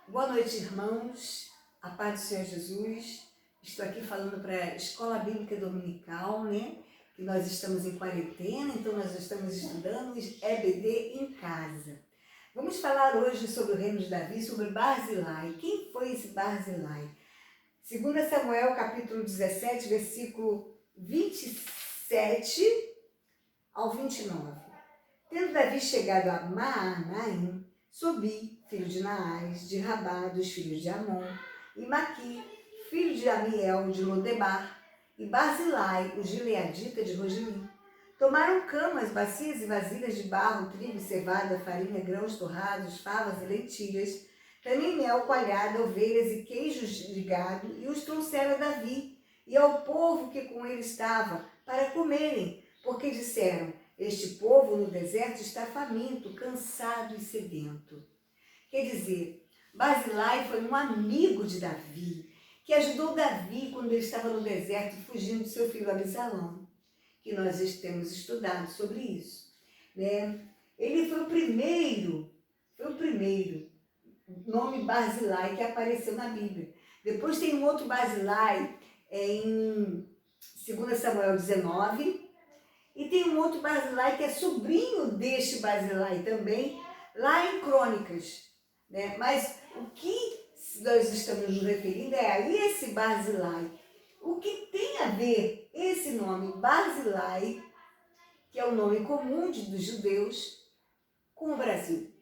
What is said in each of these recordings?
Boa noite, irmãos. A paz do Senhor Jesus. Estou aqui falando para a Escola Bíblica Dominical, né? Que nós estamos em quarentena, então nós estamos estudando EBD em casa. Vamos falar hoje sobre o reino de Davi, sobre Barzilai. Quem foi esse Barzilai? 2 Samuel, capítulo 17, versículo 27 ao 29. Tendo Davi chegado a Maanaim, Sobi, filho de Naás, de Rabá, dos filhos de Amon, e Maqui, filho de Amiel, de Lodebar, e Barzilai, o gileadita de Rogelim. Tomaram camas, bacias e vasilhas de barro, trigo, cevada, farinha, grãos torrados, favas e lentilhas, também mel coalhada, ovelhas e queijos de gado, e os trouxeram a Davi e ao povo que com ele estava, para comerem, porque disseram: este povo no deserto está faminto, cansado e sedento. Quer dizer, Barzilai foi um amigo de Davi, que ajudou Davi quando ele estava no deserto, fugindo de seu filho Absalão, que nós temos estudado sobre isso, né? Ele foi o primeiro nome Barzilai que apareceu na Bíblia. Depois tem um outro Barzilai em 2 Samuel 19, e tem um outro Barzilai que é sobrinho deste Barzilai também, lá em Crônicas, né? Mas o que nós estamos nos referindo é a esse Barzilai. O que tem a ver esse nome Barzilai, que é o nome comum dos judeus, com o Brasil?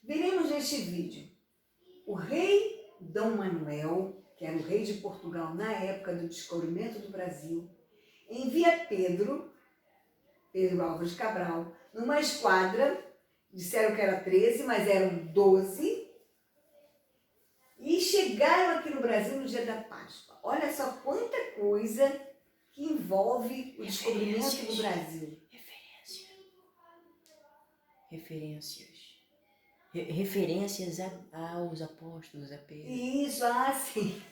Veremos neste vídeo o rei Dom Manuel, que era o rei de Portugal na época do descobrimento do Brasil, envia Pedro Álvares Cabral, numa esquadra, disseram que era 13, mas eram 12, e chegaram aqui no Brasil no dia da Páscoa. Olha só quanta coisa que envolve o descobrimento do Brasil. Referências aos apóstolos, a Pedro. Isso, sim.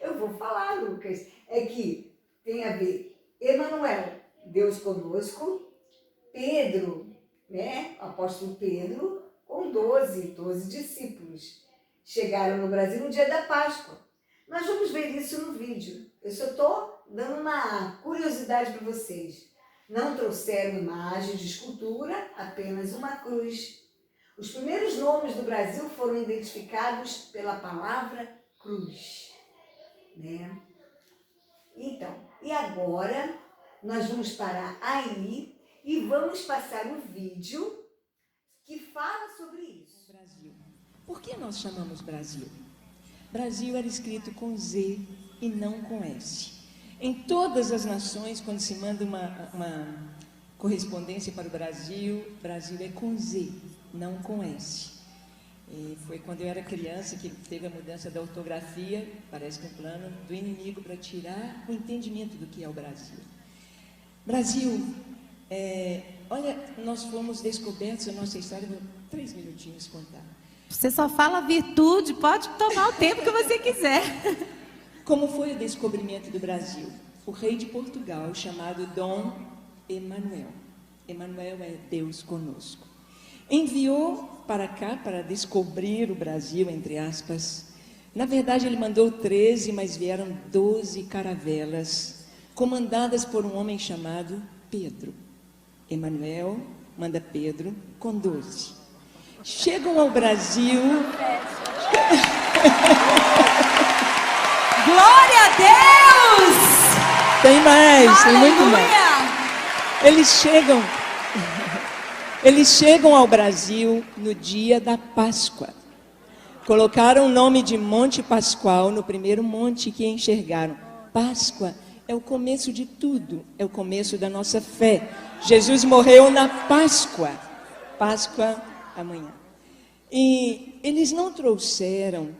Eu vou falar, Lucas. É que tem a ver Emanuel, Deus conosco, Pedro, né? O apóstolo Pedro, com 12 discípulos. Chegaram no Brasil no dia da Páscoa. Nós vamos ver isso no vídeo. Eu só estou dando uma curiosidade para vocês. Não trouxeram imagem de escultura, apenas uma cruz. Os primeiros nomes do Brasil foram identificados pela palavra cruz, né? Então, e agora nós vamos parar aí e vamos passar o vídeo que fala sobre isso. Brasil. Por que nós chamamos Brasil? Brasil era escrito com Z e não com S. Em todas as nações, quando se manda uma correspondência para o Brasil, Brasil é com Z, não com S. E foi quando eu era criança que teve a mudança da ortografia, parece que um plano do inimigo para tirar o entendimento do que é o Brasil. Brasil, olha, nós fomos descobertos, a nossa história, vou 3 minutinhos contar. Você só fala virtude, pode tomar o tempo que você quiser. Como foi o descobrimento do Brasil? O rei de Portugal, chamado Dom Emanuel. Emanuel é Deus conosco. Enviou para cá para descobrir o Brasil, entre aspas. Na verdade, ele mandou 13, mas vieram 12 caravelas, comandadas por um homem chamado Pedro. Emanuel manda Pedro com 12. Chegam ao Brasil. Glória a Deus! Tem mais, tem muito mais. Aleluia! Eles chegam ao Brasil no dia da Páscoa. Colocaram o nome de Monte Pascoal no primeiro monte que enxergaram. Páscoa é o começo de tudo, é o começo da nossa fé. Jesus morreu na Páscoa. Páscoa amanhã. E eles não trouxeram,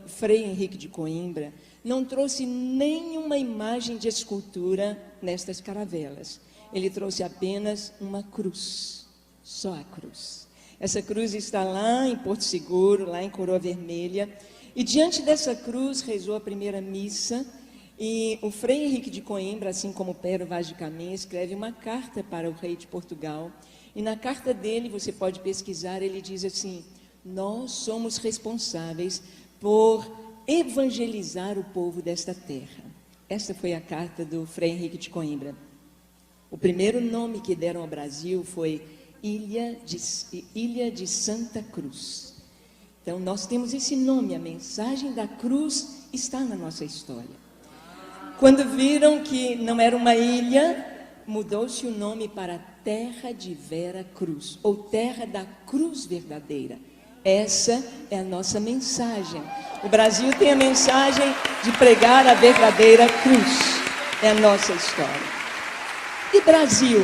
Frei Henrique de Coimbra não trouxe nenhuma imagem de escultura nestas caravelas. Ele trouxe apenas uma cruz, só a cruz. Essa cruz está lá em Porto Seguro, lá em Coroa Vermelha. E diante dessa cruz rezou a primeira missa E o Frei Henrique de Coimbra, assim como Pero Vaz de Caminha, escreve uma carta para o rei de Portugal. E na carta dele, você pode pesquisar, ele diz assim: nós somos responsáveis por evangelizar o povo desta terra. Esta foi a carta do Frei Henrique de Coimbra. O primeiro nome que deram ao Brasil foi Ilha de Santa Cruz. Então, nós temos esse nome, a mensagem da cruz está na nossa história. Quando viram que não era uma ilha, mudou-se o nome para Terra de Vera Cruz, ou Terra da Cruz Verdadeira. Essa é a nossa mensagem. O Brasil tem a mensagem de pregar a verdadeira cruz. É a nossa história. E Brasil?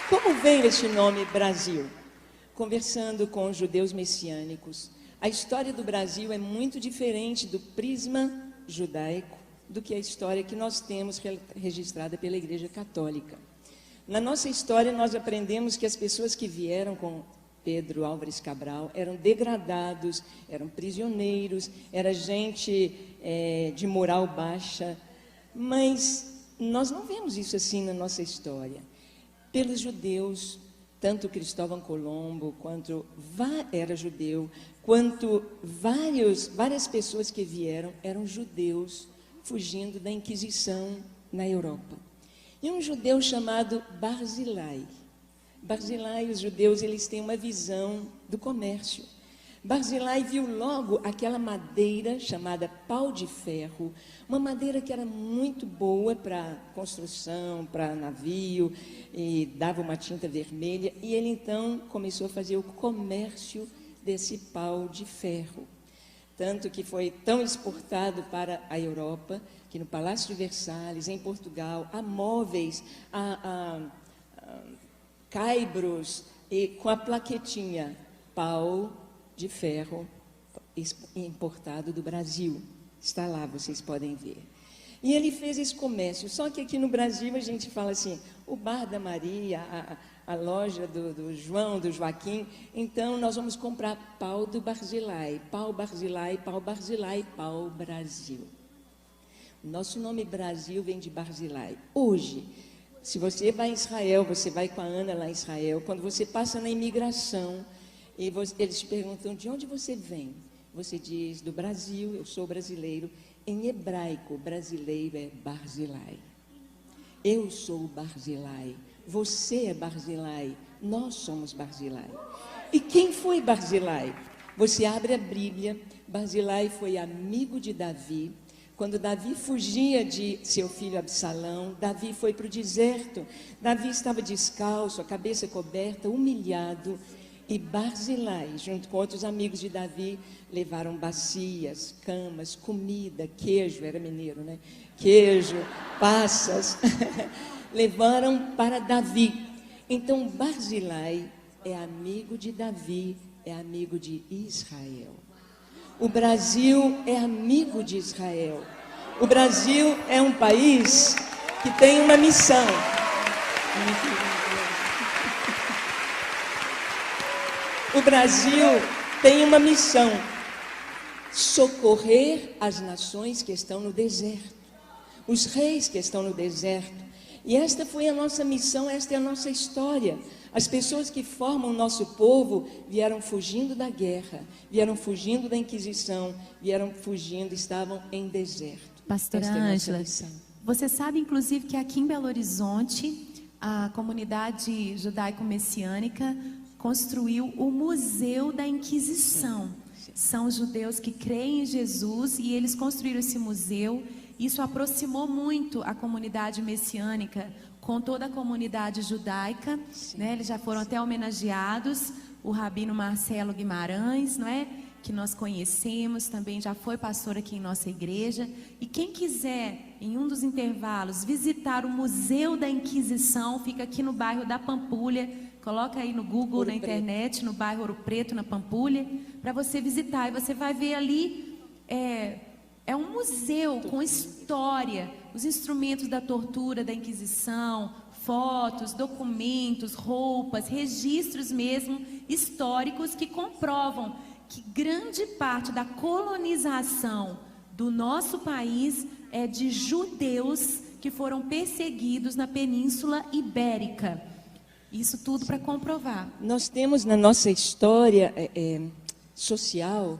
Como veio esse nome Brasil? Conversando com os judeus messiânicos, a história do Brasil é muito diferente do prisma judaico do que a história que nós temos registrada pela Igreja Católica. Na nossa história, nós aprendemos que as pessoas que vieram com Pedro Álvares Cabral eram degradados, eram prisioneiros, era gente de moral baixa, mas nós não vemos isso assim na nossa história. Pelos judeus, tanto Cristóvão Colombo, quanto era judeu, quanto várias pessoas que vieram eram judeus fugindo da Inquisição na Europa. E um judeu chamado Barzilai. Barzilai, os judeus, eles têm uma visão do comércio. Barzilai viu logo aquela madeira chamada pau de ferro, uma madeira que era muito boa para construção, para navio, e dava uma tinta vermelha, e ele então começou a fazer o comércio desse pau de ferro. Tanto que foi tão exportado para a Europa, que no Palácio de Versalhes, em Portugal, há móveis, há caibros, e com a plaquetinha, pau de ferro importado do Brasil. Está lá, vocês podem ver. E ele fez esse comércio, só que aqui no Brasil a gente fala assim, o bar da Maria, a loja do João, do Joaquim, então nós vamos comprar pau do Barzilai, pau Barzilai, pau Barzilai, pau Brasil. O nosso nome Brasil vem de Barzilai. Hoje, se você vai em Israel, você vai com a Ana lá em Israel, quando você passa na imigração, e eles te perguntam de onde você vem, você diz do Brasil, eu sou brasileiro. Em hebraico, brasileiro é Barzilai. Eu sou Barzilai, você é Barzilai, nós somos Barzilai. E quem foi Barzilai? Você abre a Bíblia, Barzilai foi amigo de Davi. Quando Davi fugia de seu filho Absalão, Davi foi para o deserto. Davi estava descalço, a cabeça coberta, humilhado. E Barzilai, junto com outros amigos de Davi, levaram bacias, camas, comida, queijo, era mineiro, né? Queijo, passas, levaram para Davi. Então, Barzilai é amigo de Davi, é amigo de Israel. O Brasil é amigo de Israel. O Brasil é um país que tem uma missão. O Brasil tem uma missão: socorrer as nações que estão no deserto, os reis que estão no deserto. E esta foi a nossa missão, esta é a nossa história. As pessoas que formam o nosso povo vieram fugindo da guerra, vieram fugindo da Inquisição, vieram fugindo, estavam em deserto. Pastora Ângela, você sabe inclusive que aqui em Belo Horizonte, a comunidade judaico-messiânica construiu o Museu da Inquisição. São os judeus que creem em Jesus e eles construíram esse museu. Isso aproximou muito a comunidade messiânica com toda a comunidade judaica, né? Eles já foram até homenageados, o rabino Marcelo Guimarães, não é? Que nós conhecemos, também já foi pastor aqui em nossa igreja. E quem quiser, em um dos intervalos, visitar o Museu da Inquisição, fica aqui no bairro da Pampulha. Coloca aí no Google, Ouro na internet, Preto. No bairro Ouro Preto, na Pampulha, para você visitar. E você vai ver ali, é um museu com história, os instrumentos da tortura, da Inquisição, fotos, documentos, roupas, registros mesmo históricos que comprovam que grande parte da colonização do nosso país de judeus que foram perseguidos na Península Ibérica. Isso tudo para comprovar. Nós temos na nossa história social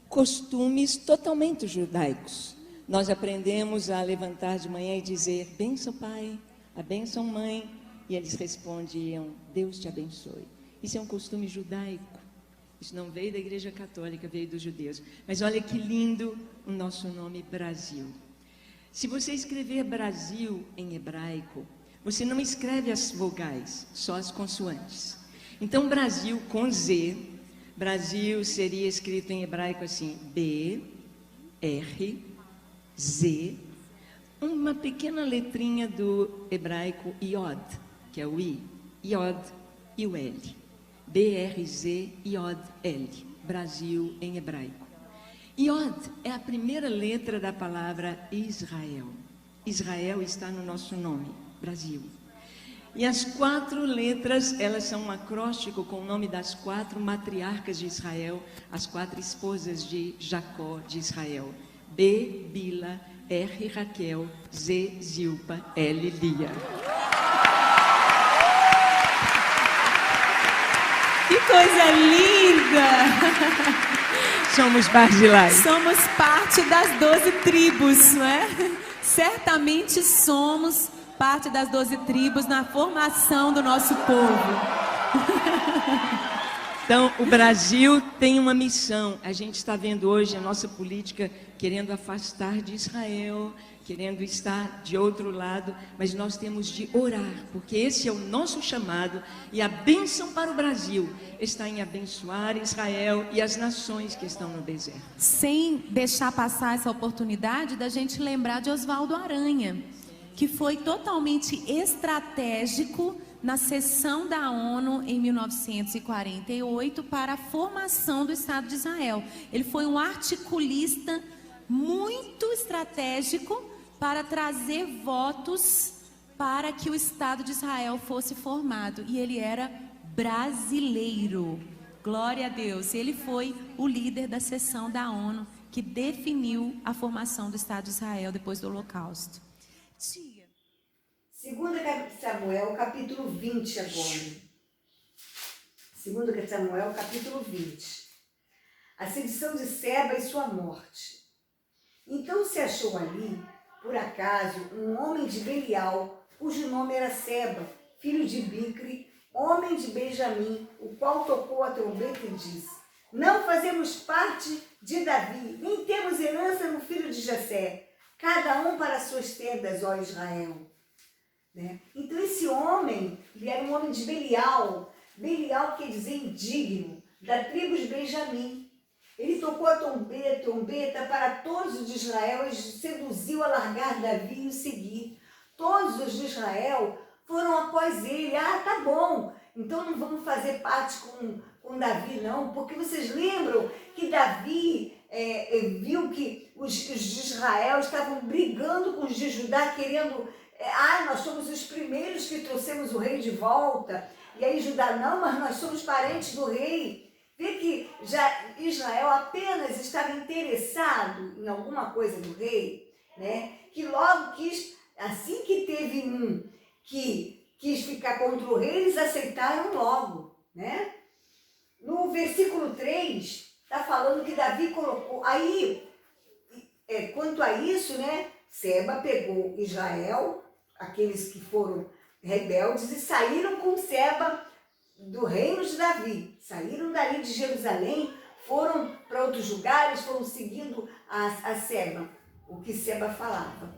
costumes totalmente judaicos. Nós aprendemos a levantar de manhã e dizer: bênção pai, a bênção mãe, e eles respondiam: Deus te abençoe. Isso é um costume judaico. Isso não veio da Igreja Católica, veio dos judeus. Mas olha que lindo o nosso nome Brasil. Se você escrever Brasil em hebraico, você não escreve as vogais, só as consoantes. Então Brasil com Z, Brasil seria escrito em hebraico assim: B, R, Z, uma pequena letrinha do hebraico Iod, que é o I, Iod e o L. B-R-Z, Iod, L. Brasil em hebraico. Iod é a primeira letra da palavra Israel. Israel está no nosso nome, Brasil. E as 4 letras, elas são um acróstico com o nome das 4 matriarcas de Israel, as 4 esposas de Jacó de Israel. B, Bila, R, Raquel, Z, Zilpa, L, Lia. Que coisa linda! Somos Barzilai. Somos parte das 12 tribos, não é? Certamente somos parte das 12 tribos na formação do nosso povo. Então, o Brasil tem uma missão. A gente está vendo hoje a nossa política querendo afastar de Israel, querendo estar de outro lado, mas nós temos de orar, porque esse é o nosso chamado, e a bênção para o Brasil está em abençoar Israel e as nações que estão no deserto. Sem deixar passar essa oportunidade da gente lembrar de Oswaldo Aranha, que foi totalmente estratégico na sessão da ONU em 1948 para a formação do Estado de Israel. Ele foi um articulista muito estratégico para trazer votos para que o Estado de Israel fosse formado. E ele era brasileiro. Glória a Deus. Ele foi o líder da sessão da ONU que definiu a formação do Estado de Israel depois do Holocausto. Tia. 2 Samuel, capítulo 20 agora. 2 Samuel, capítulo 20. A sedição de Seba e sua morte. Então se achou ali, por acaso, um homem de Belial, cujo nome era Seba, filho de Bicri, homem de Benjamim, o qual tocou a trombeta e disse: não fazemos parte de Davi, nem temos herança no filho de Jessé, cada um para suas tendas, ó Israel. Né? Então esse homem, ele era um homem de Belial. Belial quer dizer indigno, da tribo de Benjamim. Ele tocou a trombeta para todos os de Israel e seduziu a largar Davi e o seguir. Todos os de Israel foram após ele. Ah, tá bom, então não vamos fazer parte com Davi não, porque vocês lembram que Davi viu que os de Israel estavam brigando com os de Judá, querendo... nós somos os primeiros que trouxemos o rei de volta. E aí Judá, não, mas nós somos parentes do rei. Vê que já Israel apenas estava interessado em alguma coisa do rei, né? Que logo quis, assim que teve um que quis ficar contra o rei, eles aceitaram logo, né? No versículo 3, está falando que Davi colocou... Aí, quanto a isso, né? Seba pegou Israel, aqueles que foram rebeldes, e saíram com Seba do reino de Davi. Saíram dali de Jerusalém, foram para outros lugares, foram seguindo a Seba, o que Seba falava.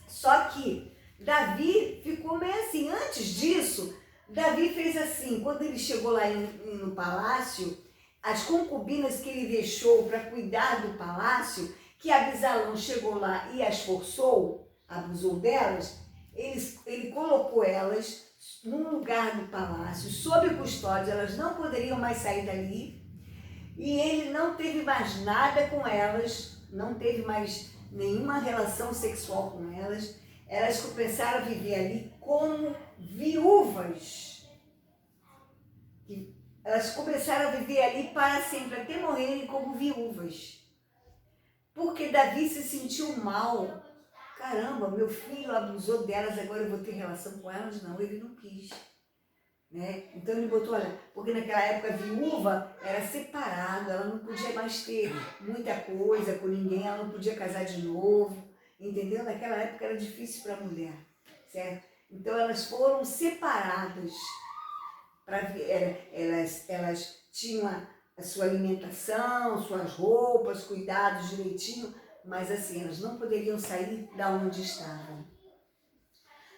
Só que Davi ficou meio assim. Antes disso, Davi fez assim, quando ele chegou lá no palácio, as concubinas que ele deixou para cuidar do palácio, que Abisalão chegou lá e as forçou, abusou delas, ele colocou elas num lugar do palácio, sob custódia, elas não poderiam mais sair dali, e ele não teve mais nada com elas, não teve mais nenhuma relação sexual com elas. Elas começaram a viver ali como viúvas. Elas começaram a viver ali para sempre, até morrerem como viúvas. Porque Davi se sentiu mal caramba, meu filho abusou delas, agora eu vou ter relação com elas? Não, ele não quis. Né? Então ele botou, olha, porque naquela época a viúva era separada, ela não podia mais ter muita coisa com ninguém, ela não podia casar de novo, entendeu? Naquela época era difícil para a mulher, certo? Então elas foram separadas, elas tinham a sua alimentação, suas roupas, cuidados direitinho, mas assim, elas não poderiam sair da onde estavam.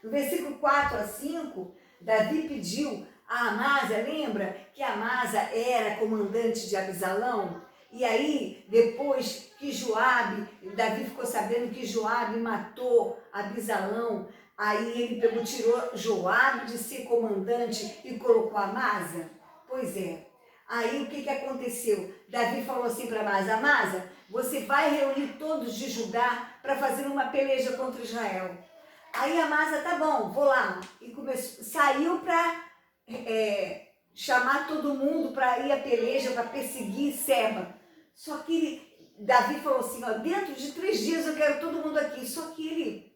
No versículo 4 a 5, Davi pediu a Amasa, lembra que Amasa era comandante de Absalão? E aí, depois que Davi ficou sabendo que Joabe matou Absalão, aí ele tirou Joabe de ser comandante e colocou Amasa? Pois é. Aí o que aconteceu? Davi falou assim para Amasa, Amasa, você vai reunir todos de Judá para fazer uma peleja contra Israel. Aí a Amasa, tá bom, vou lá. E saiu para chamar todo mundo para ir à peleja, para perseguir Seba. Só que Davi falou assim, ó, dentro de 3 dias eu quero todo mundo aqui. Só que ele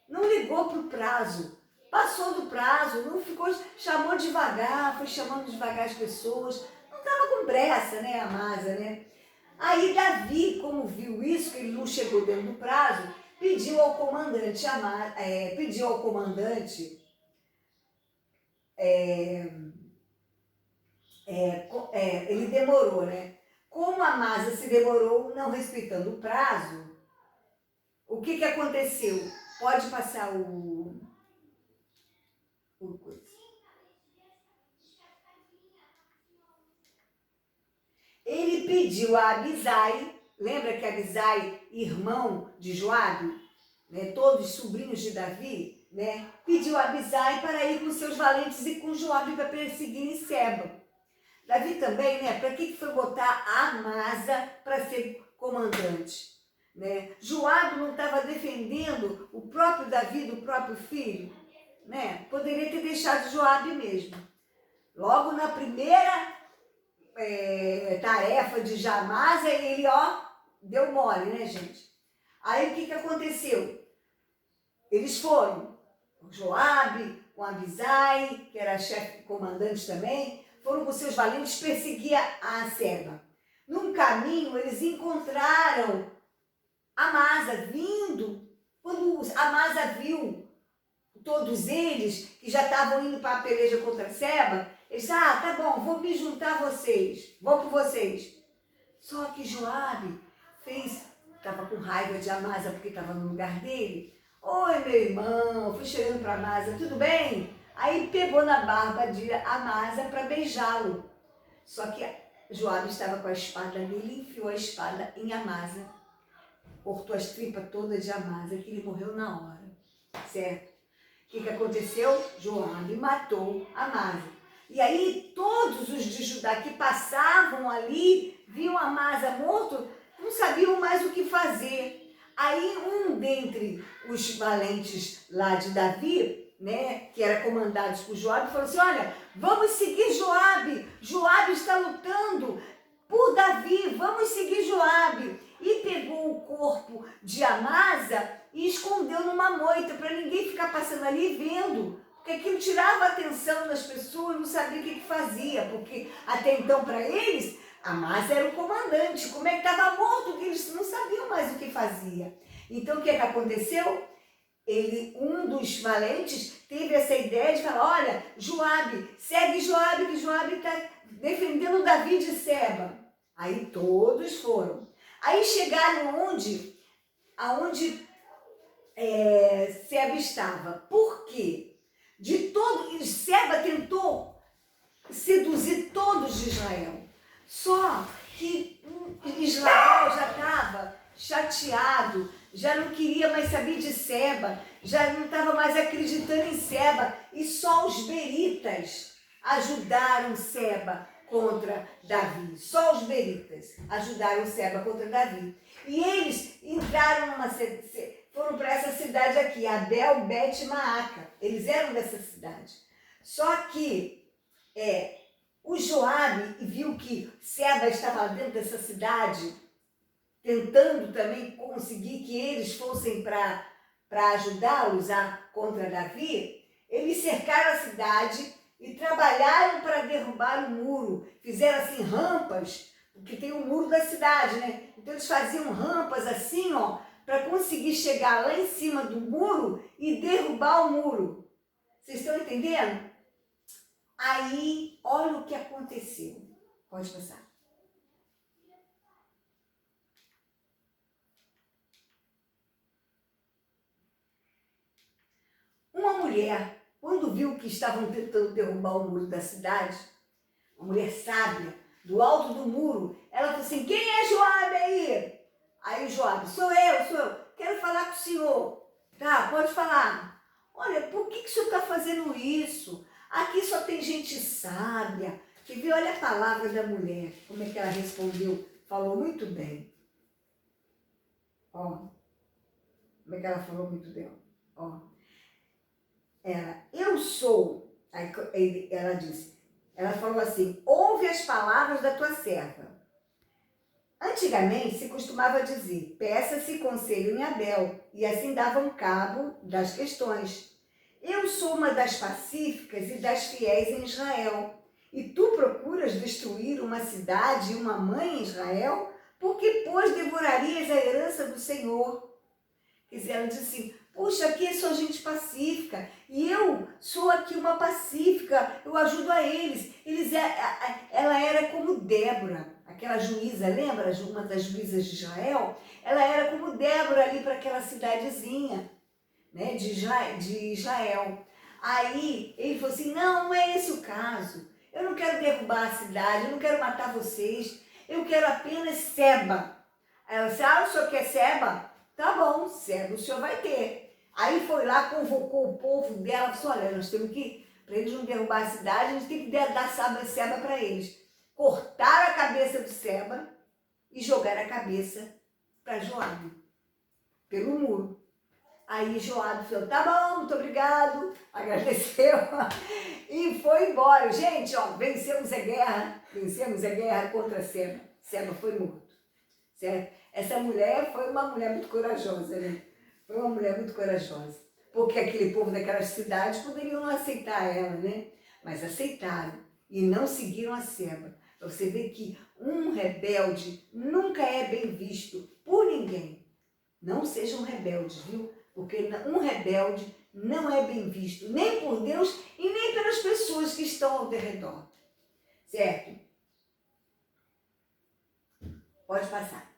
não ligou para o prazo. Passou do prazo, não ficou, chamou devagar, foi chamando devagar as pessoas. Não estava com pressa, né, a Amasa, né? Aí Davi, como viu isso, que ele não chegou dentro do prazo, pediu ao comandante, ele demorou, né? Como a Amasa se demorou, não respeitando o prazo, o que aconteceu? Pode passar o coisa. Ele pediu a Abisai, lembra que Abisai, irmão de Joabe, né, todos sobrinhos de Davi, né, pediu a Abisai para ir com seus valentes e com Joabe para perseguir Seba. Davi também, né, para que foi botar a Amasa para ser comandante? Né? Joabe não estava defendendo o próprio Davi, do próprio filho? Né? Poderia ter deixado Joabe mesmo. Logo na primeira tarefa de Amasa, ele, deu mole, né, gente? Aí o que aconteceu? Eles foram, o Joabe, o Abisai, que era chefe comandante também, foram com seus valentes perseguir a Seba. Num caminho, eles encontraram Amasa vindo. Quando Amasa viu todos eles, que já estavam indo para a peleja contra Seba, ele disse, tá bom, vou me juntar a vocês, vou com vocês. Só que Joabe estava com raiva de Amasa porque estava no lugar dele. Oi, meu irmão, fui chegando para Amasa, tudo bem? Aí pegou na barba de Amasa para beijá-lo. Só que Joabe estava com a espada dele, enfiou a espada em Amasa, cortou as tripas todas de Amasa, que ele morreu na hora, certo? O que aconteceu? Joabe matou Amasa. E aí todos os de Judá que passavam ali, viam Amasa morto, não sabiam mais o que fazer. Aí um dentre os valentes lá de Davi, né, que era comandado por Joabe, falou assim, olha, vamos seguir Joabe, Joabe está lutando por Davi, vamos seguir Joabe. E pegou o corpo de Amasa e escondeu numa moita, para ninguém ficar passando ali vendo, porque aquilo tirava a atenção das pessoas, não sabia o que fazia, porque até então para eles, Amasa era o comandante, como é que estava morto, que eles não sabiam mais o que fazia. Então o que aconteceu? Um dos valentes teve essa ideia de falar, olha, Joabe, segue Joabe, que Joabe está defendendo Davi de Seba. Aí todos foram. Aí chegaram aonde Seba estava. Por quê? Seba tentou seduzir todos de Israel. Só que Israel já estava chateado, já não queria mais saber de Seba, já não estava mais acreditando em Seba, e só os beritas ajudaram Seba contra Davi. Só os beritas ajudaram Seba contra Davi. E eles entraram foram para essa cidade aqui, Abel Bet Maaca. Eles eram dessa cidade. Só que o Joabe viu que Seba estava dentro dessa cidade, tentando também conseguir que eles fossem para para ajudá-los contra Davi, eles cercaram a cidade e trabalharam para derrubar o muro. Fizeram assim rampas, porque tem o muro da cidade, né? Então eles faziam rampas assim, ó, para conseguir chegar lá em cima do muro e derrubar o muro. Vocês estão entendendo? Aí, olha o que aconteceu. Pode passar. Uma mulher, quando viu que estavam tentando derrubar o muro da cidade, uma mulher sábia, do alto do muro, ela falou assim: quem é Joabe aí? Aí Joabe: sou eu, quero falar com o senhor. Tá, pode falar. Olha, por que o senhor está fazendo isso? Aqui só tem gente sábia. Quer ver? Olha a palavra da mulher, como é que ela respondeu. Falou muito bem. Ó, como é que ela falou muito bem? Ó, eu sou, aí ela disse, ela falou assim: ouve as palavras da tua serva. Antigamente se costumava dizer: peça-se conselho em Abel, e assim davam cabo das questões. Eu sou uma das pacíficas e das fiéis em Israel, e tu procuras destruir uma cidade e uma mãe em Israel, porque, pois, devorarias a herança do Senhor. Quer dizer, ela disse assim: puxa, aqui é só gente pacífica, e eu sou aqui uma pacífica, eu ajudo a eles. Ela era como Débora, aquela juíza, lembra? Uma das juízas de Israel? Ela era como Débora ali para aquela cidadezinha, né, de Israel. Aí ele falou assim: não é esse o caso. Eu não quero derrubar a cidade, eu não quero matar vocês, eu quero apenas Seba. Aí ela disse: ah, o senhor quer Seba? Tá bom, Seba o senhor vai ter. Aí foi lá, convocou o povo dela, falou assim: olha, nós temos que, para eles não derrubar a cidade, a gente tem que dar Seba para eles. Cortaram a cabeça do Seba e jogaram a cabeça para Joabe, pelo muro. Aí Joabe falou: tá bom, muito obrigado, agradeceu e foi embora. Gente, ó, vencemos a guerra contra Seba. Seba foi morto, certo? Essa mulher foi uma mulher muito corajosa, né? Foi uma mulher muito corajosa, porque aquele povo daquelas cidades poderiam não aceitar ela, né? Mas aceitaram e não seguiram a Seba. Você vê que um rebelde nunca é bem visto por ninguém. Não sejam rebeldes, viu? Porque um rebelde não é bem visto, nem por Deus e nem pelas pessoas que estão ao redor. Certo? Pode passar.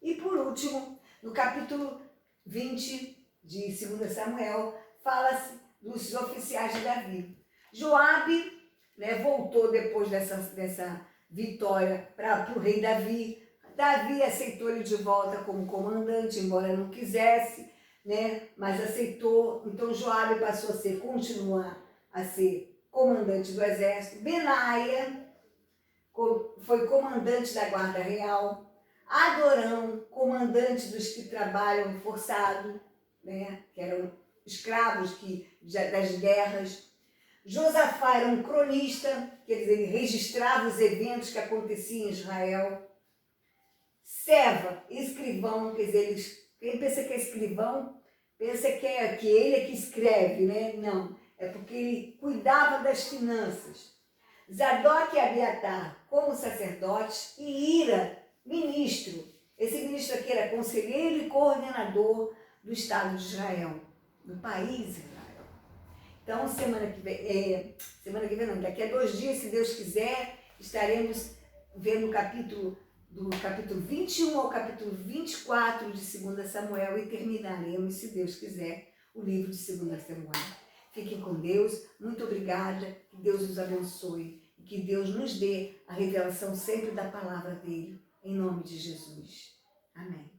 E por último, no capítulo 20 de 2 Samuel, fala-se dos oficiais de Davi. Joabe, né, voltou depois dessa vitória para o rei Davi. Davi aceitou ele de volta como comandante, embora não quisesse, né? Mas aceitou. Então Joabe passou a continuar a ser comandante do exército. Benaia foi comandante da guarda real. Adorão, comandante dos que trabalham forçado, né? Que eram escravos das guerras. Josafá era um cronista, quer dizer, ele registrava os eventos que aconteciam em Israel. Seva, escrivão, quer dizer, quem pensa que é escrivão, pensa que ele é que escreve, né? Não, é porque ele cuidava das finanças. Zadok e Abiatar, como sacerdotes, e Ira, ministro. Esse ministro aqui era conselheiro e coordenador do Estado de Israel, do país Israel. Então, semana que vem não, daqui a 2 dias, se Deus quiser, estaremos vendo do capítulo 21 ao capítulo 24 de 2 Samuel e terminaremos, se Deus quiser, o livro de 2 Samuel. Fiquem com Deus, muito obrigada, que Deus os abençoe e que Deus nos dê a revelação sempre da palavra dele, em nome de Jesus. Amém.